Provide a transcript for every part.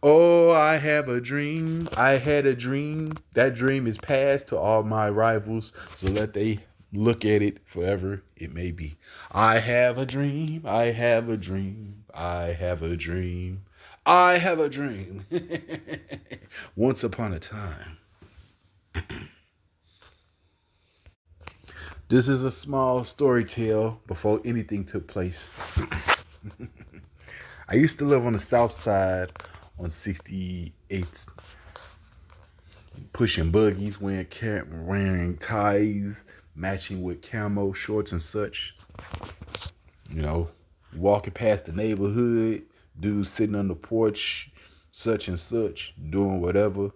Oh, I have a dream. I had a dream. That dream is passed to all my rivals, so let they look at it forever it may be. I have a dream. I have a dream. I have a dream. I have a dream. Once upon a time. This is a small story tale before anything took place. I used to live on the south side on 68th, pushing buggies, wearing ties, matching with camo shorts and such. You know, walking past the neighborhood, dudes sitting on the porch, such and such, doing whatever.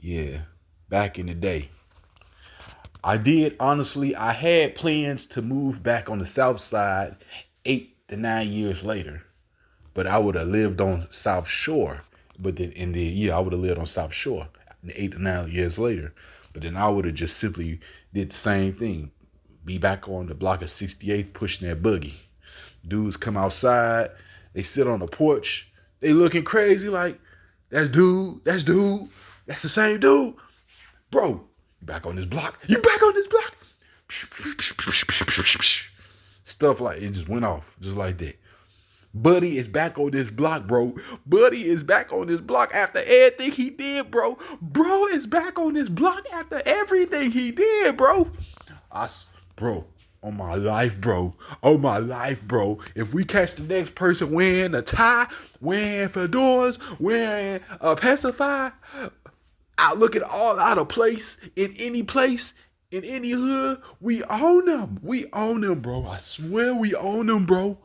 Yeah, back in the day. I had plans to move back on the south side 8 to 9 years later, but I would have lived on South Shore. But then I would have lived on South Shore 8 to 9 years later. But then I would have just simply did the same thing. Be back on the block of 68th pushing that buggy. Dudes come outside, they sit on the porch, they looking crazy like, that's the same dude. Bro, you back on this block? You back on this block? Stuff like it just went off just like that. Buddy is back on this block, bro. Buddy is back on this block after everything he did, bro. Bro is back on this block after everything he did, bro. Bro, on my life, bro. On my life, bro. If we catch the next person wearing a tie, wearing fedoras, wearing a pacifier, out looking all out of place, in any hood, we own them. We own them, bro. I swear we own them, bro.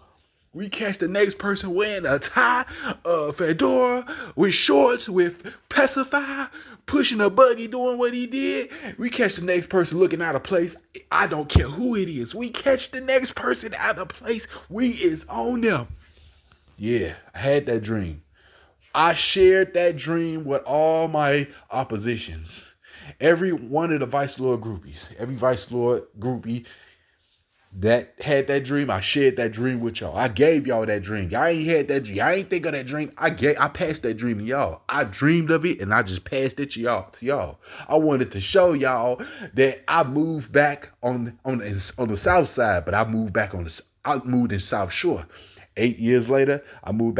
We catch the next person wearing a tie, a fedora, with shorts, with pacifier, pushing a buggy, doing what he did. We catch the next person looking out of place. I don't care who it is. We catch the next person out of place. We is on them. Yeah, I had that dream. I shared that dream with all my oppositions. Every one of the Vice Lord groupies, every Vice Lord groupie that had that dream, I shared that dream with y'all. I gave y'all that dream. Y'all ain't had that dream. Y'all ain't think of that dream. I passed that dream to y'all. I dreamed of it and I just passed it to y'all. I wanted to show y'all that I moved back on the south side, but I moved in South Shore. 8 years later, I moved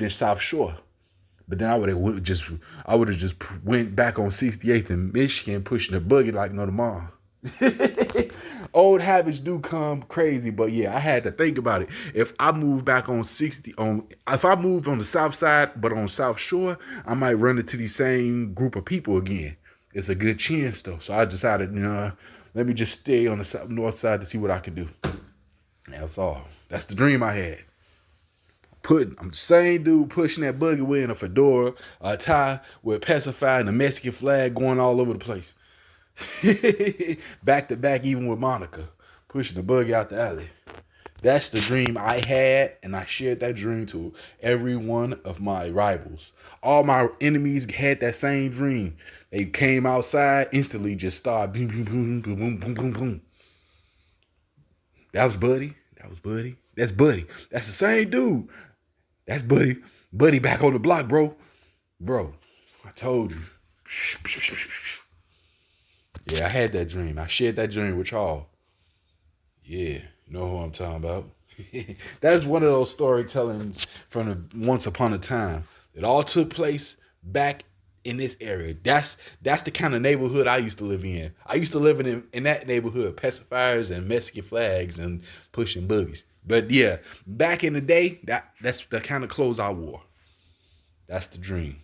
in South Shore. But then I would have just went back on 68th in Michigan, pushing the buggy like no tomorrow. Old habits do come crazy, but yeah, I had to think about it. If I moved back on if I moved on the south side, but on South Shore, I might run into the same group of people again. It's a good chance though. So I decided, let me just stay on the north side to see what I can do. That's all. That's the dream I had. I'm the same dude pushing that buggy wearing a fedora, a tie with a pacifier and a Mexican flag going all over the place. Back to back, even with Monica, pushing the buggy out the alley. That's the dream I had, and I shared that dream to every one of my rivals. All my enemies had that same dream. They came outside, instantly just started boom, boom, boom, boom, boom, boom, boom, boom. That was Buddy. That's Buddy. That's the same dude. That's Buddy. Buddy back on the block, bro. Bro, I told you. Yeah, I had that dream. I shared that dream with y'all. Yeah, you know who I'm talking about. That's one of those storytellings from the once upon a time. It all took place back in this area. That's the kind of neighborhood I used to live in. I used to live in that neighborhood, pacifiers and Mexican flags and pushing buggies. But yeah, back in the day, that's the kind of clothes I wore. That's the dream.